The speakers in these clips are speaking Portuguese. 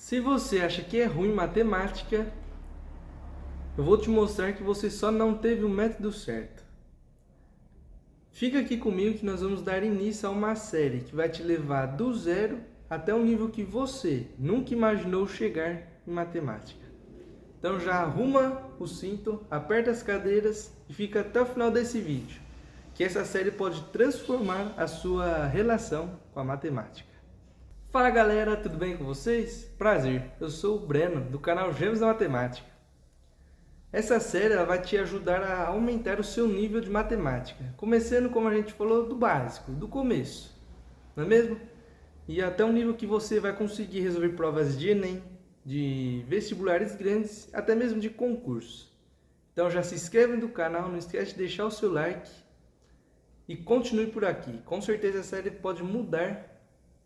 Se você acha que é ruim matemática, eu vou te mostrar que você só não teve o método certo. Fica aqui comigo que nós vamos dar início a uma série que vai te levar do zero até um nível que você nunca imaginou chegar em matemática. Então já arruma o cinto, aperta as cadeiras e fica até o final desse vídeo, que essa série pode transformar a sua relação com a matemática. Fala galera, tudo bem com vocês? Prazer, eu sou o Breno, do canal Gêmeos da Matemática. Essa série ela vai te ajudar a aumentar o seu nível de matemática, começando, como a gente falou, do básico, do começo, não é mesmo? E até um nível que você vai conseguir resolver provas de Enem, de vestibulares grandes, até mesmo de concurso. Então já se inscreve no canal, não esquece de deixar o seu like e continue por aqui. Com certeza essa série pode mudar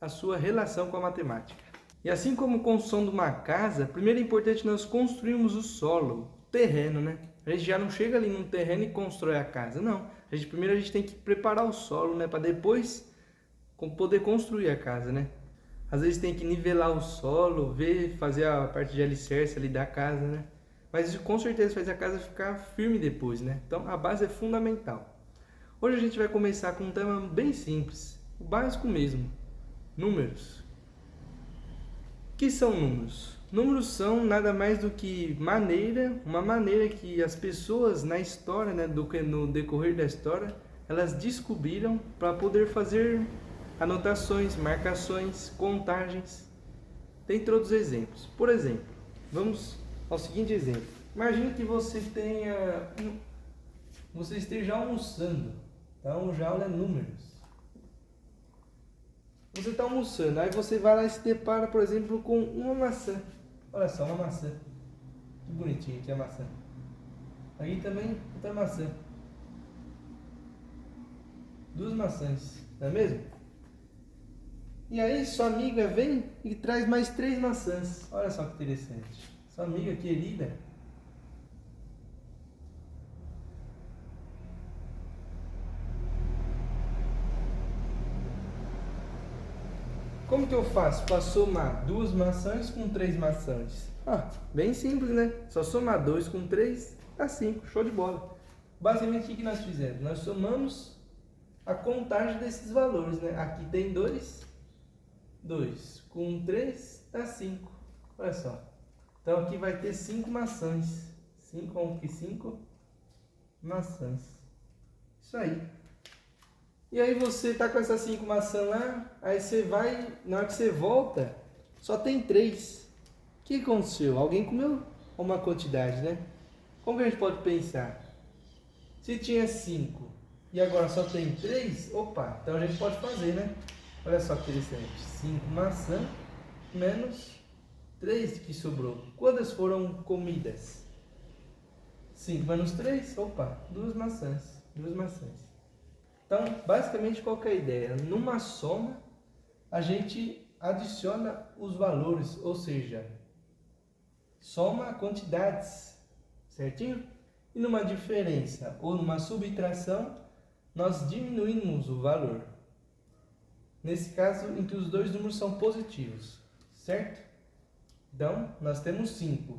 a sua relação com a matemática. E assim como a construção de uma casa, primeiro é importante nós construirmos o solo, o terreno, né? A gente já não chega ali num terreno e constrói a casa, não. Primeiro a gente tem que preparar o solo, né? Para depois poder construir a casa, né? Às vezes tem que nivelar o solo, fazer a parte de alicerce ali da casa, né? Mas isso com certeza faz a casa ficar firme depois, né? Então a base é fundamental. Hoje a gente vai começar com um tema bem simples, o básico mesmo. Números. O que são números? Números são nada mais do que uma maneira que as pessoas na história, né, no decorrer da história, elas descobriram para poder fazer anotações, marcações, contagens. Dentre outros exemplos. Por exemplo, vamos ao seguinte exemplo. Imagine que você esteja almoçando. Então já olha números. Você está almoçando, aí você vai lá e se depara, por exemplo, com uma maçã. Olha só, uma maçã. Que bonitinho aqui a maçã. Aqui também outra maçã. Duas maçãs, não é mesmo? E aí sua amiga vem e traz mais 3 maçãs. Olha só que interessante. Sua amiga querida. Como que eu faço para somar 2 maçãs com 3 maçãs? Bem simples, né? Só somar 2 com 3 dá 5, show de bola. Basicamente o que nós fizemos? Nós somamos a contagem desses valores, né? Aqui tem 2, 2 com 3 dá 5, olha só. Então aqui vai ter 5 maçãs, 5 maçãs, isso aí. E aí você tá com essas 5 maçãs lá, aí você vai, na hora que você volta, só tem 3. O que aconteceu? Alguém comeu uma quantidade, né? Como que a gente pode pensar? Se tinha 5 e agora só tem 3, opa, então a gente pode fazer, né? Olha só que interessante, 5 maçãs menos 3 que sobrou. Quantas foram comidas? 5 menos 3, opa, 2 maçãs, 2 maçãs. Então, basicamente, qual que é a ideia? Numa soma, a gente adiciona os valores, ou seja, soma quantidades, certinho? E numa diferença ou numa subtração, nós diminuímos o valor. Nesse caso, em que os dois números são positivos, certo? Então, nós temos 5.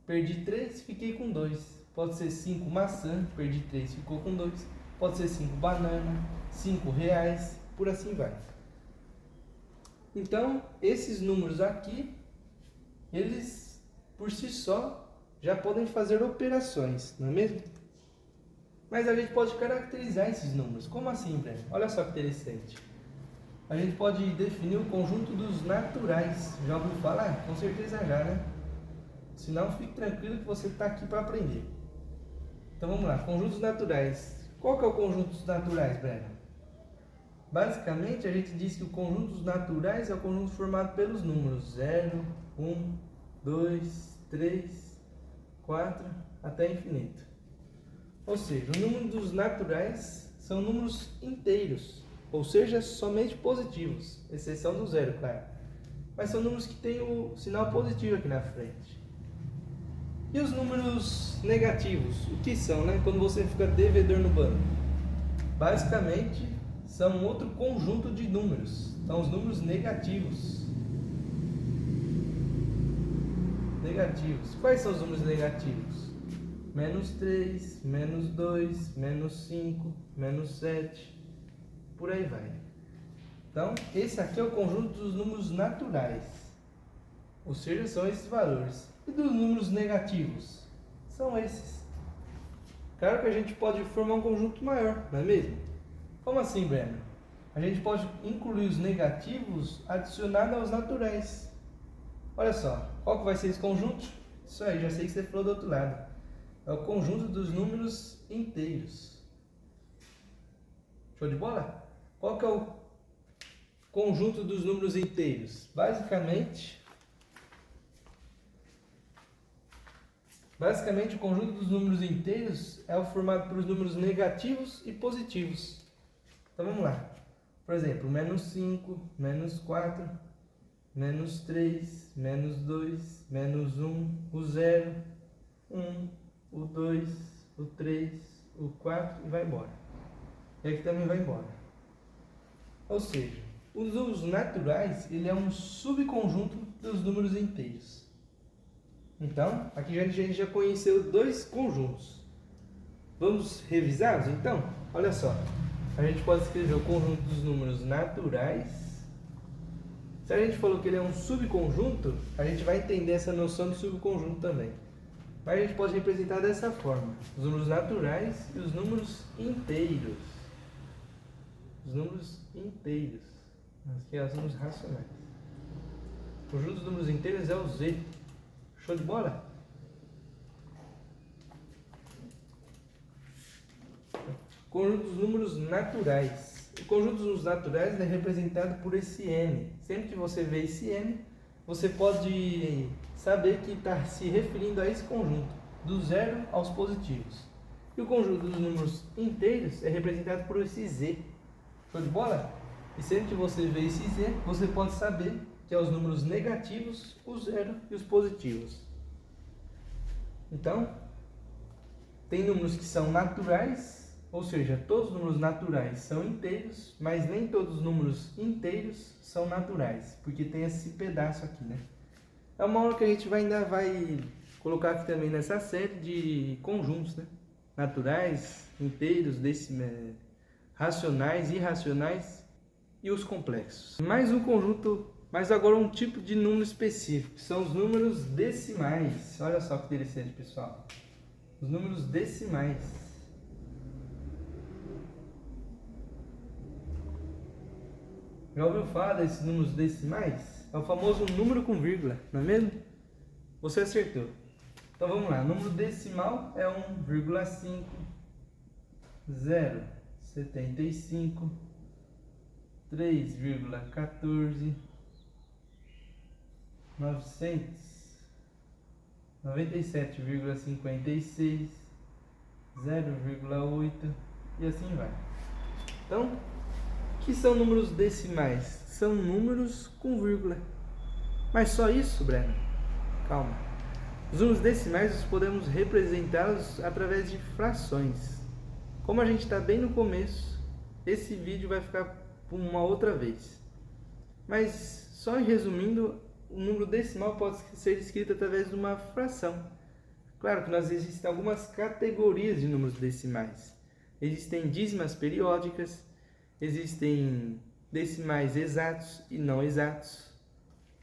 Perdi 3, fiquei com 2. Pode ser 5 maçã, perdi 3, ficou com 2. Pode ser 5 bananas, 5 reais, por assim vai. Então, esses números aqui, eles por si só já podem fazer operações, não é mesmo? Mas a gente pode caracterizar esses números. Como assim, Breno? Olha só que interessante. A gente pode definir o conjunto dos naturais. Já ouviu falar? Com certeza já, né? Se não, fique tranquilo que você está aqui para aprender. Então vamos lá, conjuntos naturais. Qual que é o conjunto dos naturais, Breno? Basicamente, a gente diz que o conjunto dos naturais é o conjunto formado pelos números 0, 1, 2, 3, 4, até infinito. Ou seja, o número dos naturais são números inteiros, ou seja, somente positivos, exceção do zero, claro. Mas são números que têm o sinal positivo aqui na frente. E os números negativos, o que são, né? Quando você fica devedor no banco? Basicamente, são outro conjunto de números. São os números negativos. negativos. Quais são os números negativos? Menos 3, menos 2, menos 5, menos 7, por aí vai. Então, esse aqui é o conjunto dos números naturais, ou seja, são esses valores. E dos números negativos? São esses. Claro que a gente pode formar um conjunto maior, não é mesmo? Como assim, Breno? A gente pode incluir os negativos adicionados aos naturais. Olha só, qual que vai ser esse conjunto? Isso aí, já sei que você falou do outro lado. É o conjunto dos números inteiros. Show de bola? Qual que é o conjunto dos números inteiros? Basicamente, o conjunto dos números inteiros é o formado por números negativos e positivos. Então vamos lá. Por exemplo, menos 5, menos 4, menos 3, menos 2, menos 1, o 0, 1, o 2, o 3, o 4 e vai embora. E aqui também vai embora. Ou seja, os números naturais, ele é um subconjunto dos números inteiros. Então, aqui a gente já conheceu dois conjuntos. Vamos revisá-los então? Olha só, a gente pode escrever o conjunto dos números naturais. Se a gente falou que ele é um subconjunto, a gente vai entender essa noção de subconjunto também. Mas a gente pode representar dessa forma: os números naturais e os números inteiros. Os números inteiros. Aqui são os números racionais. O conjunto dos números inteiros é o Z. Show de bola? Conjunto dos números naturais. O conjunto dos números naturais é representado por esse N. Sempre que você vê esse N, você pode saber que está se referindo a esse conjunto, do zero aos positivos. E o conjunto dos números inteiros é representado por esse Z. Show de bola? E sempre que você vê esse Z, você pode saber que é os números negativos, o zero e os positivos. Então, tem números que são naturais, ou seja, todos os números naturais são inteiros, mas nem todos os números inteiros são naturais, porque tem esse pedaço aqui, né? É uma aula que a gente ainda vai colocar aqui também nessa série de conjuntos, né? Naturais, inteiros, racionais, irracionais e os complexos. Mais um conjunto, mas agora um tipo de número específico, que são os números decimais. Olha só que interessante, pessoal. Os números decimais. Já ouviu falar desses números decimais? É o famoso número com vírgula, não é mesmo? Você acertou. Então vamos lá. Número decimal é 1,5, 0,75, 3,14, 997,56, 0,8 e assim vai. Então, o que são números decimais? São números com vírgula. Mas só isso, Breno? Calma. Os números decimais nós podemos representá-los através de frações. Como a gente está bem no começo, esse vídeo vai ficar por uma outra vez. Mas, só resumindo, o número decimal pode ser escrito através de uma fração. Claro que existem algumas categorias de números decimais. Existem dízimas periódicas, existem decimais exatos e não exatos,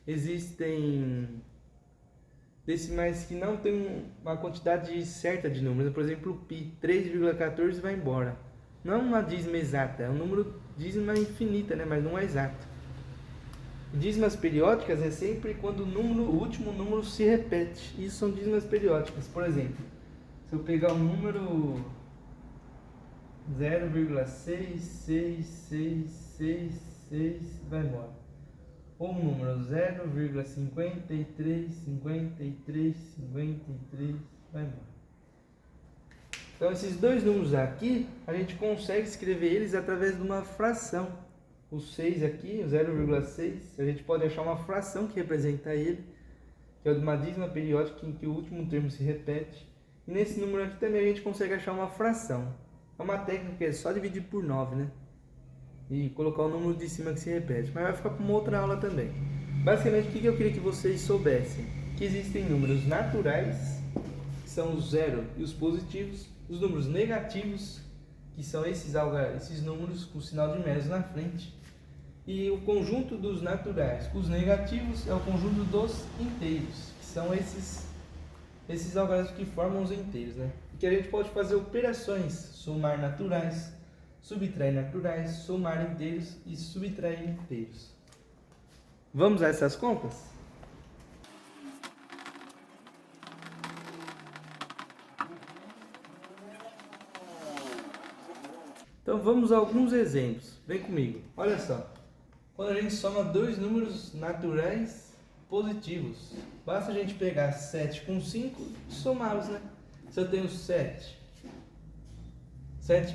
existem decimais que não têm uma quantidade certa de números. Por exemplo, o pi, 3,14 vai embora. Não uma dízima exata, é um número dízima infinita, né? Mas não é exato. Dízimas periódicas é sempre quando o último número se repete. Isso são dízimas periódicas. Por exemplo, se eu pegar o número 0,66666 vai embora. Ou o número 0,535353 vai embora. Então esses dois números aqui, a gente consegue escrever eles através de uma fração. O 6 aqui, o 0,6, a gente pode achar uma fração que representa ele, que é de uma dízima periódica em que o último termo se repete. E nesse número aqui também a gente consegue achar uma fração. É uma técnica que é só dividir por 9, né? E colocar o número de cima que se repete. Mas vai ficar para uma outra aula também. Basicamente, o que eu queria que vocês soubessem? Que que existem números naturais, que são o zero e os positivos, os números negativos, que são esses números com sinal de menos na frente, e o conjunto dos naturais. Os negativos é o conjunto dos inteiros, que são esses algarismos que formam os inteiros, né? E que a gente pode fazer operações, somar naturais, subtrair naturais, somar inteiros e subtrair inteiros. Vamos a essas contas? Então vamos a alguns exemplos. Vem comigo. Olha só. Quando a gente soma dois números naturais positivos, basta a gente pegar 7 com 5 e somá-los, né? Se eu tenho 7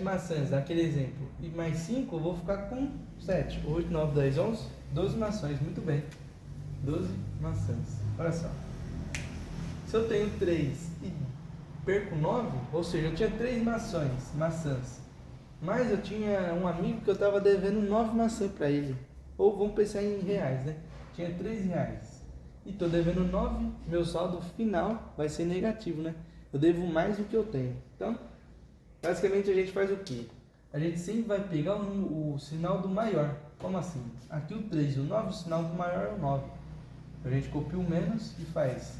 maçãs, naquele exemplo, e mais 5, eu vou ficar com 7. 8, 9, 10, 11, 12 maçãs. Muito bem. 12 maçãs. Olha só. Se eu tenho 3 e perco 9, ou seja, eu tinha 3 maçãs. Mas eu tinha um amigo que eu estava devendo 9 maçãs para ele. Ou vamos pensar em reais, né? Tinha 3 reais. E estou devendo 9, meu saldo final vai ser negativo, né? Eu devo mais do que eu tenho. Então, basicamente a gente faz o quê? A gente sempre vai pegar o sinal do maior. Como assim? Aqui o 3 e o 9, o sinal do maior é o 9. A gente copia o menos e faz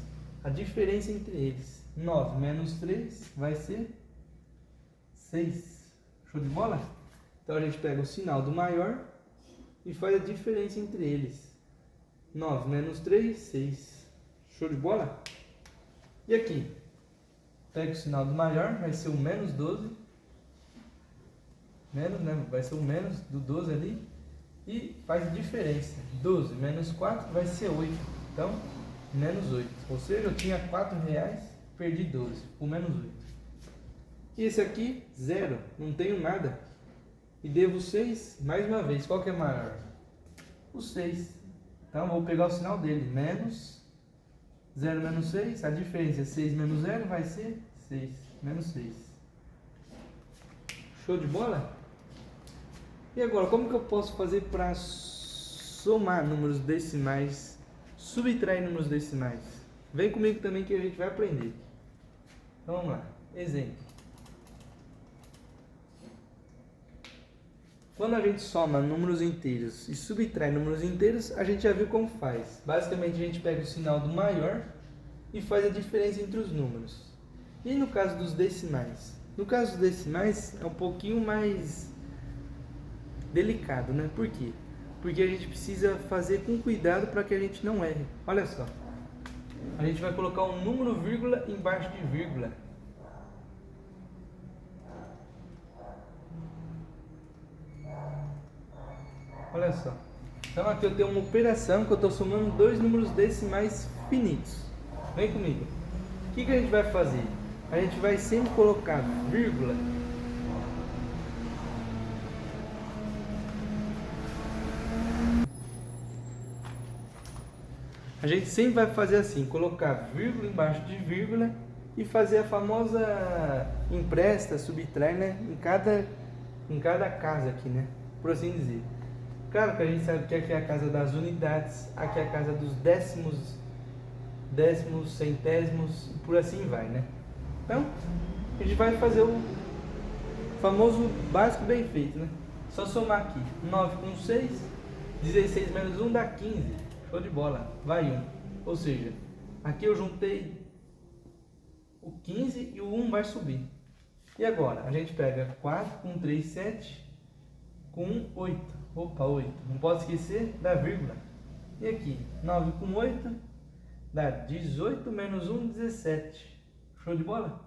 a diferença entre eles. 9 menos 3 vai ser 6. Show de bola? Então a gente pega o sinal do maior e faz a diferença entre eles. 9 menos 3, 6. Show de bola? E aqui? Pega o sinal do maior, vai ser o menos 12. Menos, né? Vai ser o menos do 12 ali. E faz a diferença. 12 menos 4 vai ser 8. Então, menos 8. Ou seja, eu tinha 4 reais, perdi 12. O menos 8. E esse aqui, 0. Não tenho nada. E devo 6, mais uma vez. Qual que é maior? O 6. Então, vou pegar o sinal dele. Menos 0 menos 6. A diferença é 6 menos 0 vai ser 6. Menos 6. Show de bola? E agora, como que eu posso fazer para somar números decimais, subtrair números decimais? Vem comigo também que a gente vai aprender. Então, vamos lá. Exemplo. Quando a gente soma números inteiros e subtrai números inteiros, a gente já viu como faz. Basicamente, a gente pega o sinal do maior e faz a diferença entre os números. E no caso dos decimais? No caso dos decimais, é um pouquinho mais delicado, né? Por quê? Porque a gente precisa fazer com cuidado para que a gente não erre. Olha só. A gente vai colocar um número vírgula embaixo de vírgula. Olha só. Então aqui eu tenho uma operação que eu estou somando dois números decimais finitos. Vem comigo. O que a gente vai fazer? A gente vai sempre colocar vírgula A gente sempre vai fazer assim, colocar vírgula embaixo de vírgula e fazer a famosa empresta, subtrai, né? Em cada casa aqui, né? Por assim dizer. Claro que a gente sabe que aqui é a casa das unidades, aqui é a casa dos décimos, centésimos, por assim vai, né? Então, a gente vai fazer o famoso básico bem feito, né? Só somar aqui, 9 com 6, 16 menos 1 dá 15. Show de bola, vai 1. Ou seja, aqui eu juntei o 15 e o 1 vai subir. E agora, a gente pega 4 com 3, 7, com 1, 8. Opa, 8. Não pode esquecer da vírgula. E aqui, 9 com 8 dá 18 menos 1, 17. Show de bola?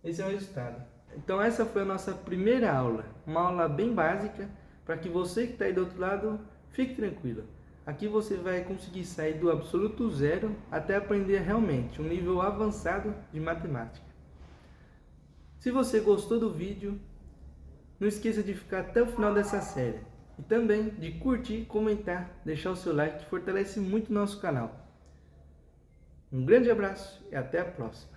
Esse é o resultado. Então essa foi a nossa primeira aula. Uma aula bem básica para que você que está aí do outro lado fique tranquilo. Aqui você vai conseguir sair do absoluto zero até aprender realmente um nível avançado de matemática. Se você gostou do vídeo, não esqueça de ficar até o final dessa série. E também de curtir, comentar, deixar o seu like que fortalece muito o nosso canal. Um grande abraço e até a próxima.